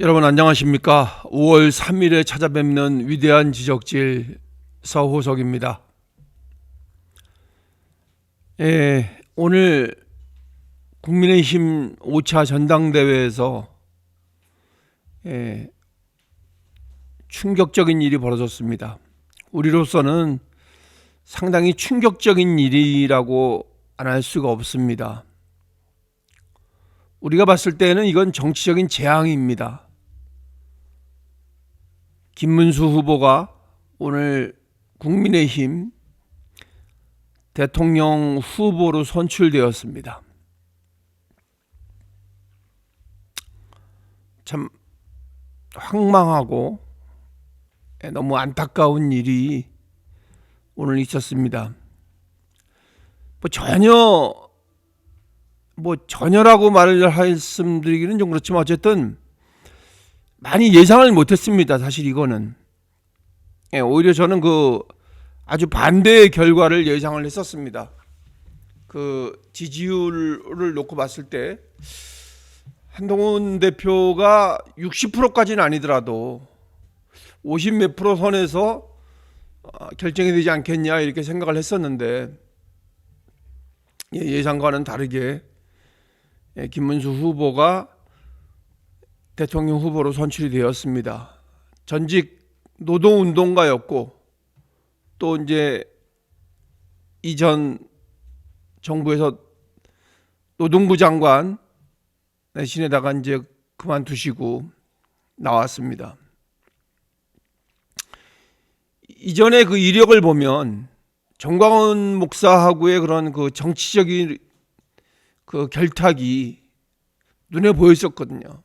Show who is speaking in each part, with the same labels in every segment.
Speaker 1: 여러분 안녕하십니까? 5월 3일에 찾아뵙는 위대한 지적질 서호석입니다. 오늘 국민의힘 5차 전당대회에서 충격적인 일이 벌어졌습니다. 우리로서는 상당히 충격적인 일이라고 안 할 수가 없습니다. 우리가 봤을 때는 이건 정치적인 재앙입니다. 김문수 후보가 오늘 국민의힘 대통령 후보로 선출되었습니다. 참 황망하고 너무 안타까운 일이 오늘 있었습니다. 전혀라고 말씀드리기는 좀 그렇지만 어쨌든 많이 예상을 못했습니다. 사실 이거는 오히려 저는 아주 반대의 결과를 예상을 했었습니다. 지지율을 놓고 봤을 때 한동훈 대표가 60%까지는 아니더라도 50 몇 프로 선에서 결정이 되지 않겠냐 이렇게 생각을 했었는데 예상과는 다르게 김문수 후보가 대통령 후보로 선출이 되었습니다. 전직 노동운동가였고 또 이제 이전 정부에서 노동부 장관 내신에다가 이제 그만두시고 나왔습니다. 이전에 그 이력을 보면 정광훈 목사하고의 그런 정치적인 결탁이 눈에 보였었거든요.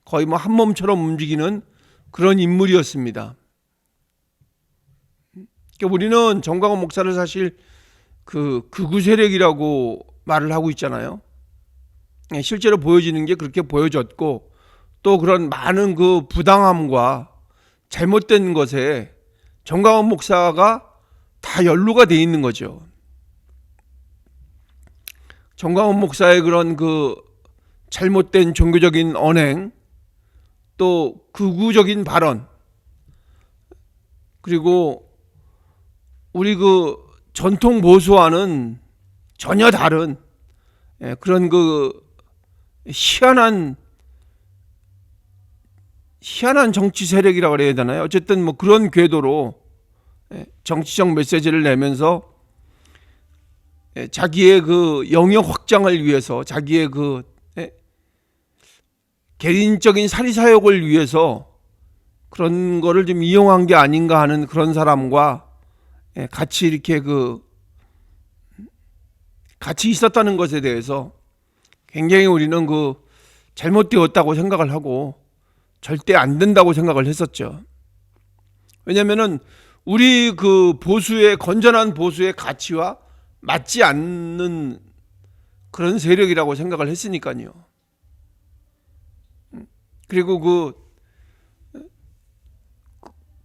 Speaker 1: 거의 한 몸처럼 움직이는 그런 인물이었습니다. 그러니까 우리는 정광훈 목사를 사실 극우 세력이라고 말을 하고 있잖아요. 실제로 보여지는 게 그렇게 보여졌고 또 그런 많은 부당함과 잘못된 것에 정광훈 목사가 다 연루가 돼 있는 거죠. 정광훈 목사의 그런 잘못된 종교적인 언행, 또 극우적인 발언, 그리고 우리 전통 보수와는 전혀 다른 그런 희한한 정치 세력이라고 그래야 되나요? 어쨌든 그런 궤도로 정치적 메시지를 내면서 자기의 영역 확장을 위해서 자기의 개인적인 사리사욕을 위해서 그런 거를 좀 이용한 게 아닌가 하는 그런 사람과 같이 이렇게 같이 있었다는 것에 대해서 굉장히 우리는 잘못되었다고 생각을 하고 절대 안 된다고 생각을 했었죠. 왜냐면은 우리 건전한 보수의 가치와 맞지 않는 그런 세력이라고 생각을 했으니까요. 그리고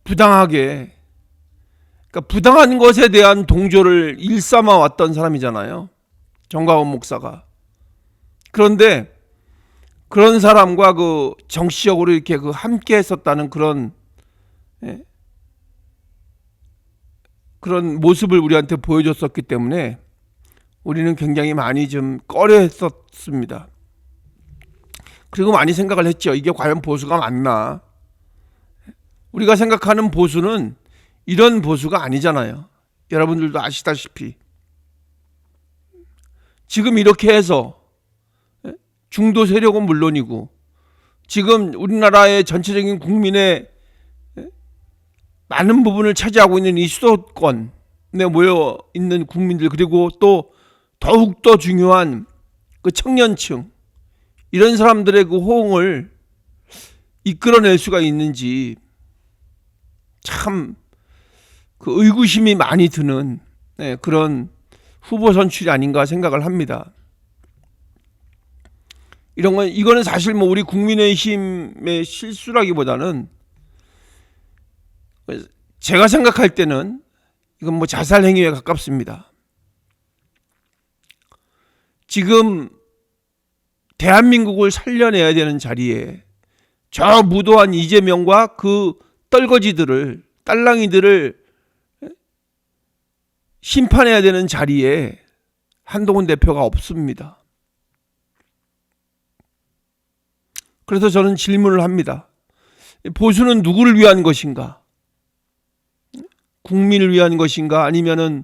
Speaker 1: 부당하게, 그러니까 부당한 것에 대한 동조를 일삼아 왔던 사람이잖아요. 정광훈 목사가. 그런데 그런 사람과 정치적으로 이렇게 함께 했었다는 그런 모습을 우리한테 보여줬었기 때문에 우리는 굉장히 많이 좀 꺼려했었습니다. 그리고 많이 생각을 했죠. 이게 과연 보수가 맞나? 우리가 생각하는 보수는 이런 보수가 아니잖아요. 여러분들도 아시다시피 지금 이렇게 해서 중도 세력은 물론이고 지금 우리나라의 전체적인 국민의 많은 부분을 차지하고 있는 이 수도권에 모여 있는 국민들, 그리고 또 더욱더 중요한 청년층, 이런 사람들의 호응을 이끌어낼 수가 있는지 참 의구심이 많이 드는 그런 후보 선출이 아닌가 생각을 합니다. 이거는 사실 우리 국민의힘의 실수라기보다는 제가 생각할 때는 이건 자살 행위에 가깝습니다. 지금 대한민국을 살려내야 되는 자리에 저 무도한 이재명과 그 떨거지들을, 딸랑이들을 심판해야 되는 자리에 한동훈 대표가 없습니다. 그래서 저는 질문을 합니다. 보수는 누구를 위한 것인가? 국민을 위한 것인가? 아니면은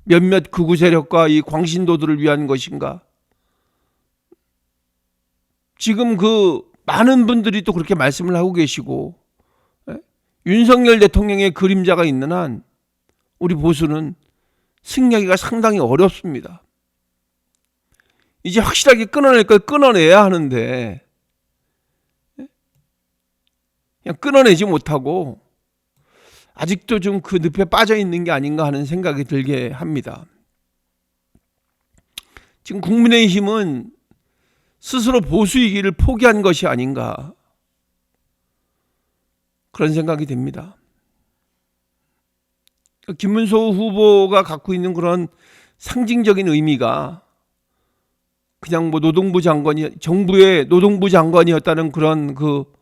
Speaker 1: 몇몇 극우 세력과 이 광신도들을 위한 것인가? 지금 그 많은 분들이 또 그렇게 말씀을 하고 계시고, 윤석열 대통령의 그림자가 있는 한 우리 보수는 승리하기가 상당히 어렵습니다. 이제 확실하게 끊어낼 걸 끊어내야 하는데 그냥 끊어내지 못하고 아직도 좀 그 늪에 빠져 있는 게 아닌가 하는 생각이 들게 합니다. 지금 국민의힘은 스스로 보수이기를 포기한 것이 아닌가 그런 생각이 듭니다. 김문수 후보가 갖고 있는 그런 상징적인 의미가 그냥 뭐 노동부 장관이, 정부의 노동부 장관이었다는 그런 그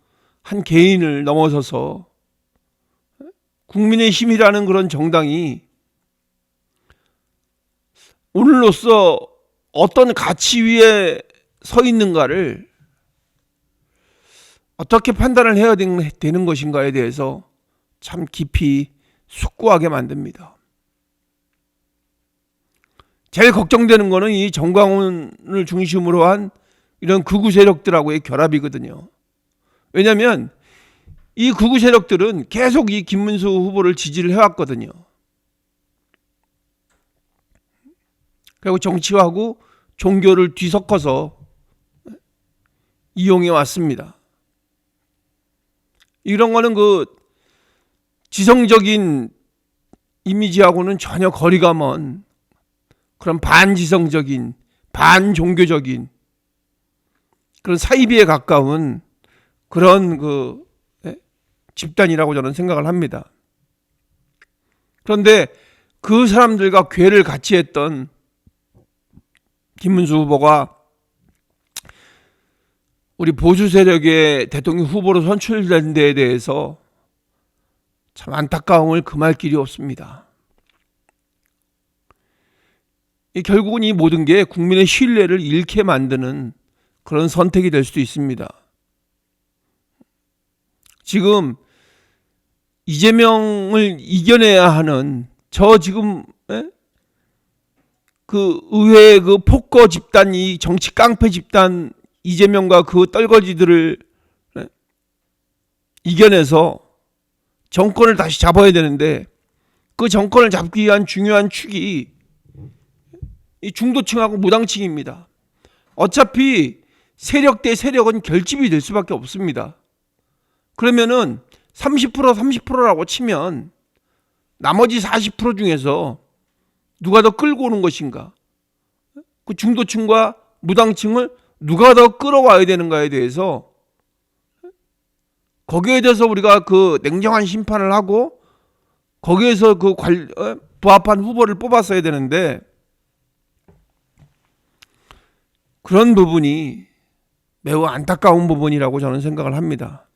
Speaker 1: 한 개인을 넘어서서 국민의힘이라는 그런 정당이 오늘로써 어떤 가치 위에 서 있는가를 어떻게 판단을 해야 되는 것인가에 대해서 참 깊이 숙고하게 만듭니다. 제일 걱정되는 거는 이 정광훈을 중심으로 한 이런 극우 세력들하고의 결합이거든요. 왜냐하면 이 극우 세력들은 계속 이 김문수 후보를 지지를 해왔거든요. 그리고 정치하고 종교를 뒤섞어서 이용해 왔습니다. 이런 거는 그 지성적인 이미지하고는 전혀 거리가 먼 그런 반지성적인, 반종교적인 그런 사이비에 가까운 그런 그 집단이라고 저는 생각을 합니다. 그런데 그 사람들과 궤를 같이 했던 김문수 후보가 우리 보수 세력의 대통령 후보로 선출된 데에 대해서 참 안타까움을 금할 길이 없습니다. 결국은 이 모든 게 국민의 신뢰를 잃게 만드는 그런 선택이 될 수도 있습니다. 지금 이재명을 이겨내야 하는 저 지금 그 의회의 그 폭거 집단, 이 정치 깡패 집단 이재명과 그 떨거지들을 이겨내서 정권을 다시 잡아야 되는데 그 정권을 잡기 위한 중요한 축이 이 중도층하고 무당층입니다. 어차피 세력 대 세력은 결집이 될 수밖에 없습니다. 그러면은 30%라고 치면 나머지 40% 중에서 누가 더 끌고 오는 것인가? 그 중도층과 무당층을 누가 더 끌어와야 되는가에 대해서 거기에 대해서 우리가 그 냉정한 심판을 하고 거기에서 그 부합한 후보를 뽑았어야 되는데 그런 부분이 매우 안타까운 부분이라고 저는 생각을 합니다.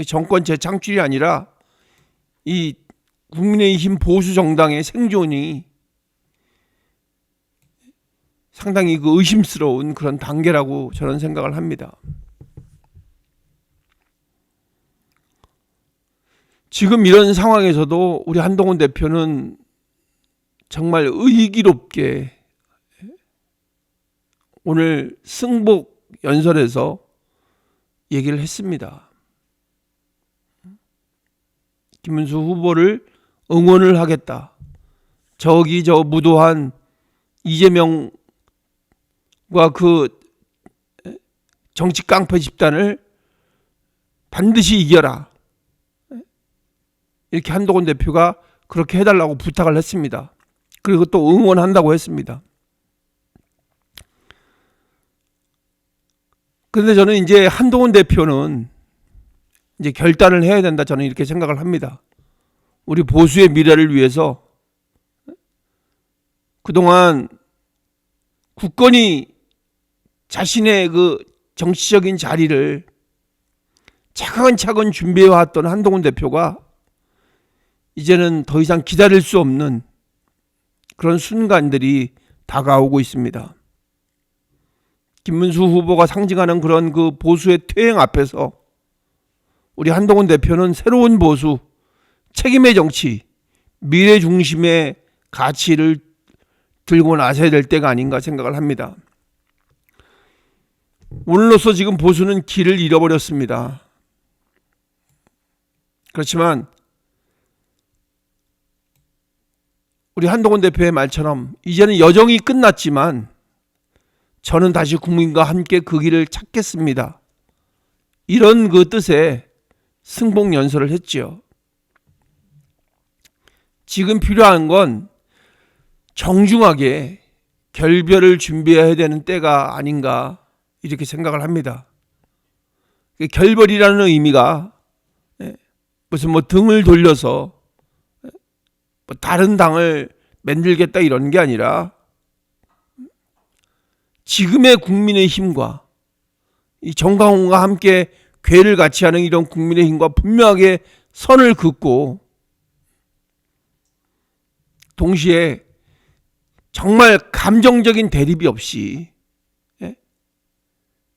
Speaker 1: 정권 재창출이 아니라 이 국민의힘 보수 정당의 생존이 상당히 그 의심스러운 그런 단계라고 저는 생각을 합니다. 지금 이런 상황에서도 우리 한동훈 대표는 정말 의기롭게 오늘 승복 연설에서 얘기를 했습니다. 김문수 후보를 응원을 하겠다. 저기 저 무도한 이재명과 그 정치 깡패 집단을 반드시 이겨라. 이렇게 한동훈 대표가 그렇게 해달라고 부탁을 했습니다. 그리고 또 응원한다고 했습니다. 그런데 저는 이제 한동훈 대표는 이제 결단을 해야 된다, 저는 이렇게 생각을 합니다. 우리 보수의 미래를 위해서 그동안 굳건히 자신의 그 정치적인 자리를 차근차근 준비해왔던 한동훈 대표가 이제는 더 이상 기다릴 수 없는 그런 순간들이 다가오고 있습니다. 김문수 후보가 상징하는 그런 그 보수의 퇴행 앞에서 우리 한동훈 대표는 새로운 보수, 책임의 정치, 미래 중심의 가치를 들고 나서야 될 때가 아닌가 생각을 합니다. 오늘로서 지금 보수는 길을 잃어버렸습니다. 그렇지만 우리 한동훈 대표의 말처럼 이제는 여정이 끝났지만 저는 다시 국민과 함께 그 길을 찾겠습니다. 이런 그 뜻의 승복연설을 했지요. 지금 필요한 건 정중하게 결별을 준비해야 되는 때가 아닌가 이렇게 생각을 합니다. 결별이라는 의미가 무슨 뭐 등을 돌려서 뭐 다른 당을 만들겠다 이런 게 아니라 지금의 국민의힘과 이 정강훈과 함께 궤를 같이 하는 이런 국민의힘과 분명하게 선을 긋고 동시에 정말 감정적인 대립이 없이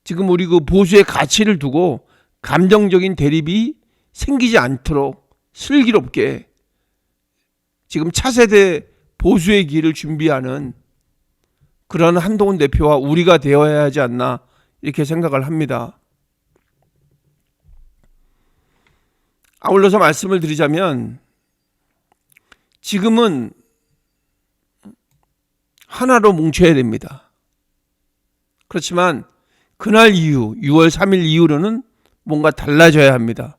Speaker 1: 지금 우리 그 보수의 가치를 두고 감정적인 대립이 생기지 않도록 슬기롭게 지금 차세대 보수의 길을 준비하는 그런 한동훈 대표와 우리가 되어야 하지 않나 이렇게 생각을 합니다. 아울러서 말씀을 드리자면 지금은 하나로 뭉쳐야 됩니다. 그렇지만 그날 이후 6월 3일 이후로는 뭔가 달라져야 합니다.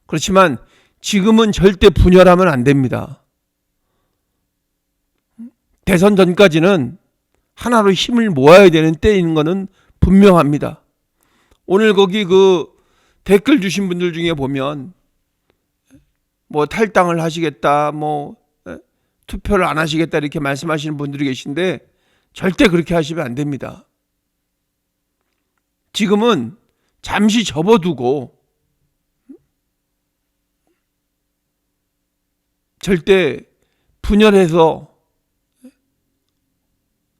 Speaker 1: 그렇지만 지금은 절대 분열하면 안 됩니다. 대선 전까지는 하나로 힘을 모아야 되는 때인 거는 분명합니다. 오늘 거기 그 댓글 주신 분들 중에 보면 뭐 탈당을 하시겠다, 뭐 투표를 안 하시겠다 이렇게 말씀하시는 분들이 계신데 절대 그렇게 하시면 안 됩니다. 지금은 잠시 접어두고 절대 분열해서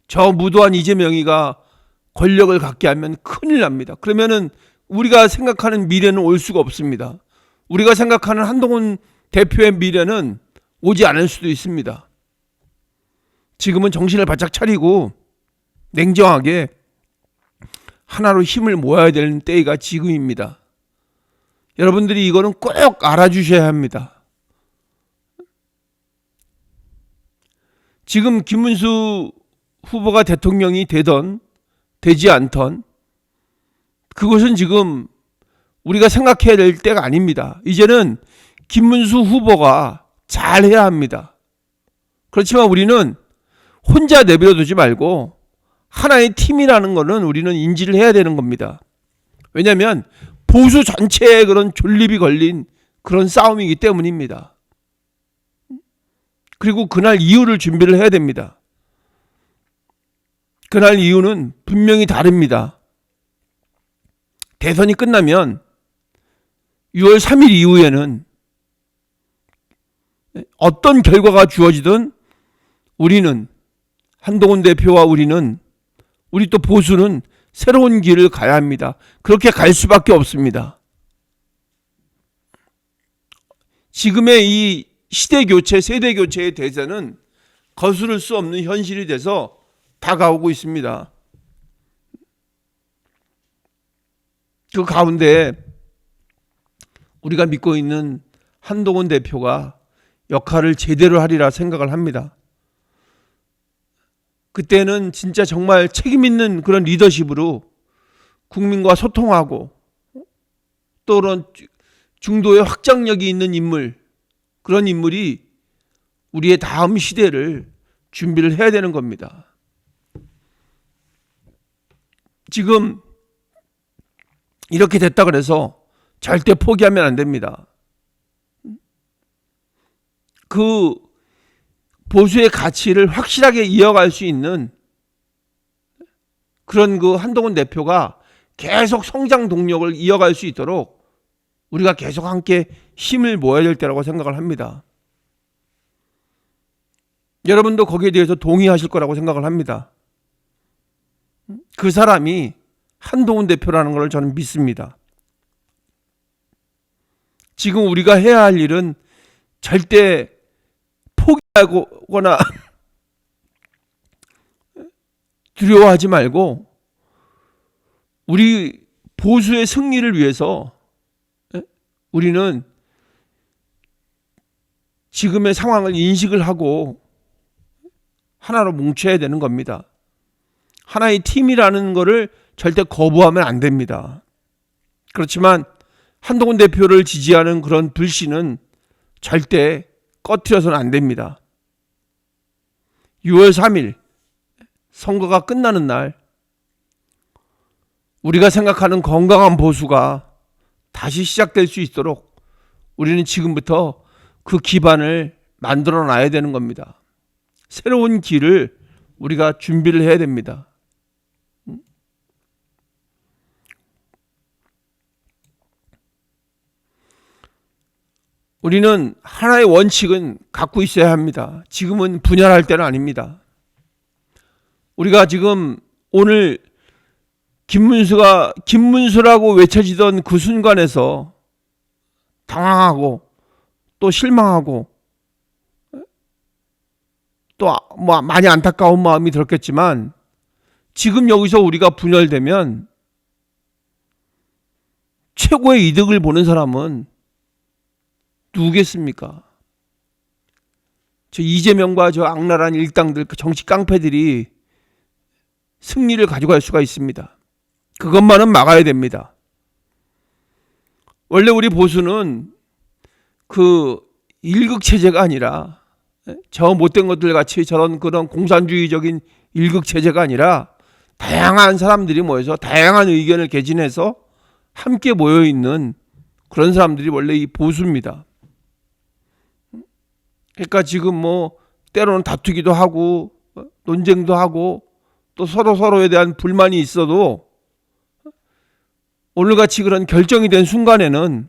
Speaker 1: 저 무도한 이재명이가 권력을 갖게 하면 큰일 납니다. 그러면은 우리가 생각하는 미래는 올 수가 없습니다. 우리가 생각하는 한동훈 대표의 미래는 오지 않을 수도 있습니다. 지금은 정신을 바짝 차리고 냉정하게 하나로 힘을 모아야 되는 때가 지금입니다. 여러분들이 이거는 꼭 알아주셔야 합니다. 지금 김문수 후보가 대통령이 되던 되지 않던 그것은 지금 우리가 생각해야 될 때가 아닙니다. 이제는 김문수 후보가 잘해야 합니다. 그렇지만 우리는 혼자 내버려두지 말고 하나의 팀이라는 것은 우리는 인지를 해야 되는 겁니다. 왜냐하면 보수 전체에 그런 존립이 걸린 그런 싸움이기 때문입니다. 그리고 그날 이유를 준비를 해야 됩니다. 그날 이유는 분명히 다릅니다. 대선이 끝나면 6월 3일 이후에는 어떤 결과가 주어지든 우리는 한동훈 대표와 우리 또 보수는 새로운 길을 가야 합니다. 그렇게 갈 수밖에 없습니다. 지금의 이 시대교체, 세대교체의 대세는 거스를 수 없는 현실이 돼서 다가오고 있습니다. 그 가운데 우리가 믿고 있는 한동훈 대표가 역할을 제대로 하리라 생각을 합니다. 그때는 진짜 정말 책임 있는 그런 리더십으로 국민과 소통하고 또 그런 중도의 확장력이 있는 인물, 그런 인물이 우리의 다음 시대를 준비를 해야 되는 겁니다. 지금 이렇게 됐다 그래서 절대 포기하면 안 됩니다. 그 보수의 가치를 확실하게 이어갈 수 있는 그런 그 한동훈 대표가 계속 성장 동력을 이어갈 수 있도록 우리가 계속 함께 힘을 모아야 될 때라고 생각을 합니다. 여러분도 거기에 대해서 동의하실 거라고 생각을 합니다. 그 사람이 한동훈 대표라는 걸 저는 믿습니다. 지금 우리가 해야 할 일은 절대 포기하거나 두려워하지 말고 우리 보수의 승리를 위해서 우리는 지금의 상황을 인식을 하고 하나로 뭉쳐야 되는 겁니다. 하나의 팀이라는 것을 절대 거부하면 안 됩니다. 그렇지만 한동훈 대표를 지지하는 그런 불신은 절대 꺼트려서는 안 됩니다. 6월 3일 선거가 끝나는 날 우리가 생각하는 건강한 보수가 다시 시작될 수 있도록 우리는 지금부터 그 기반을 만들어 놔야 되는 겁니다. 새로운 길을 우리가 준비를 해야 됩니다. 우리는 하나의 원칙은 갖고 있어야 합니다. 지금은 분열할 때는 아닙니다. 우리가 지금 오늘 김문수라고 외쳐지던 그 순간에서 당황하고 또 실망하고 또 뭐 많이 안타까운 마음이 들었겠지만 지금 여기서 우리가 분열되면 최고의 이득을 보는 사람은 누구겠습니까? 저 이재명과 저 악랄한 일당들, 그 정치 깡패들이 승리를 가져갈 수가 있습니다. 그것만은 막아야 됩니다. 원래 우리 보수는 그 일극 체제가 아니라 저 못된 것들 같이 저런 그런 공산주의적인 일극 체제가 아니라 다양한 사람들이 모여서 다양한 의견을 개진해서 함께 모여 있는 그런 사람들이 원래 이 보수입니다. 그러니까 지금 뭐 때로는 다투기도 하고 논쟁도 하고 또 서로에 대한 불만이 있어도 오늘같이 그런 결정이 된 순간에는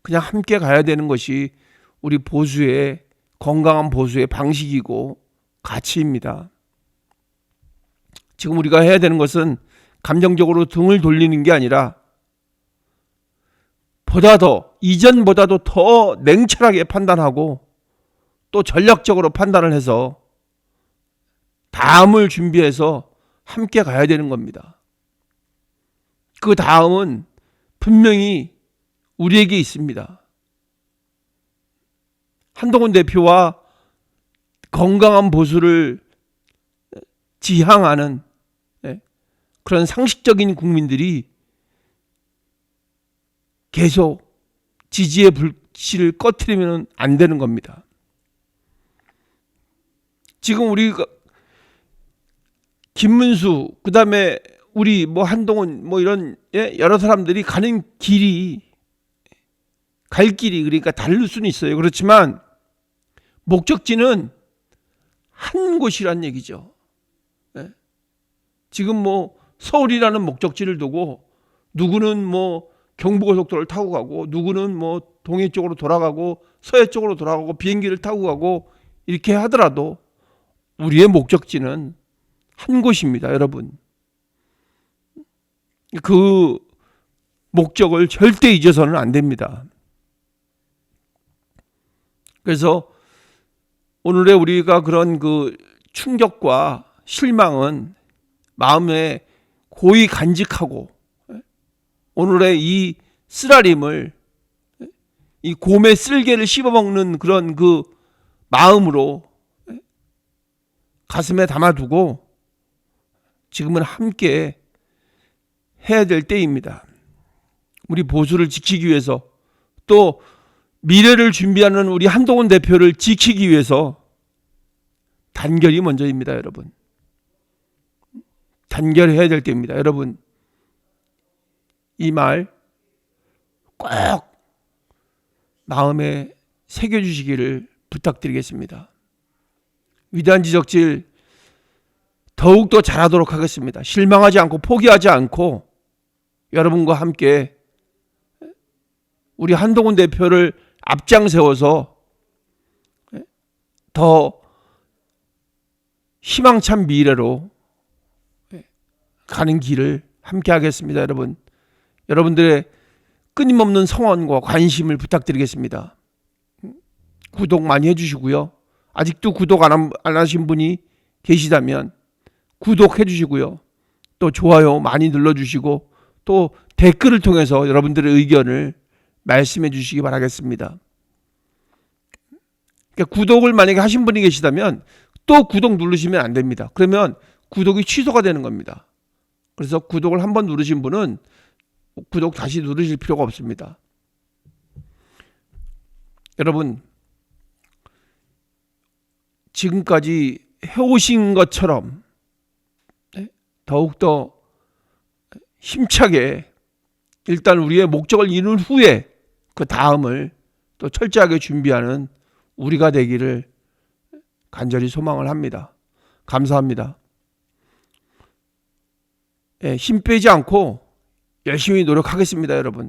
Speaker 1: 그냥 함께 가야 되는 것이 우리 보수의 건강한 보수의 방식이고 가치입니다. 지금 우리가 해야 되는 것은 감정적으로 등을 돌리는 게 아니라 이전보다도 더 냉철하게 판단하고 또 전략적으로 판단을 해서 다음을 준비해서 함께 가야 되는 겁니다. 그 다음은 분명히 우리에게 있습니다. 한동훈 대표와 건강한 보수를 지향하는 그런 상식적인 국민들이 계속 지지의 불씨를 꺼트리면 안 되는 겁니다. 지금 우리가 김문수, 그 다음에 우리 뭐 한동훈 뭐 이런 여러 사람들이 가는 길이 갈 길이 그러니까 다를 수는 있어요. 그렇지만 목적지는 한 곳이란 얘기죠. 지금 뭐 서울이라는 목적지를 두고 누구는 뭐 경부고속도로를 타고 가고 누구는 뭐 동해 쪽으로 돌아가고 서해 쪽으로 돌아가고 비행기를 타고 가고 이렇게 하더라도 우리의 목적지는 한 곳입니다, 여러분. 그 목적을 절대 잊어서는 안 됩니다. 그래서 오늘의 우리가 그런 그 충격과 실망은 마음에 고이 간직하고 오늘의 이 쓰라림을 이 곰의 쓸개를 씹어먹는 그런 그 마음으로 가슴에 담아두고 지금은 함께 해야 될 때입니다. 우리 보수를 지키기 위해서 또 미래를 준비하는 우리 한동훈 대표를 지키기 위해서 단결이 먼저입니다, 여러분. 단결해야 될 때입니다. 여러분, 이 말 꼭 마음에 새겨주시기를 부탁드리겠습니다. 위대한 지적질 더욱더 잘하도록 하겠습니다. 실망하지 않고 포기하지 않고 여러분과 함께 우리 한동훈 대표를 앞장 세워서 더 희망찬 미래로 가는 길을 함께 하겠습니다. 여러분, 여러분들의 끊임없는 성원과 관심을 부탁드리겠습니다. 구독 많이 해주시고요. 아직도 구독 안 하신 분이 계시다면 구독해 주시고요. 또 좋아요 많이 눌러주시고 또 댓글을 통해서 여러분들의 의견을 말씀해 주시기 바라겠습니다. 그러니까 구독을 만약에 하신 분이 계시다면 또 구독 누르시면 안 됩니다. 그러면 구독이 취소가 되는 겁니다. 그래서 구독을 한번 누르신 분은 구독 다시 누르실 필요가 없습니다. 여러분, 지금까지 해오신 것처럼 더욱더 힘차게 일단 우리의 목적을 이룬 후에 그 다음을 또 철저하게 준비하는 우리가 되기를 간절히 소망을 합니다. 감사합니다. 힘 빼지 않고 열심히 노력하겠습니다, 여러분.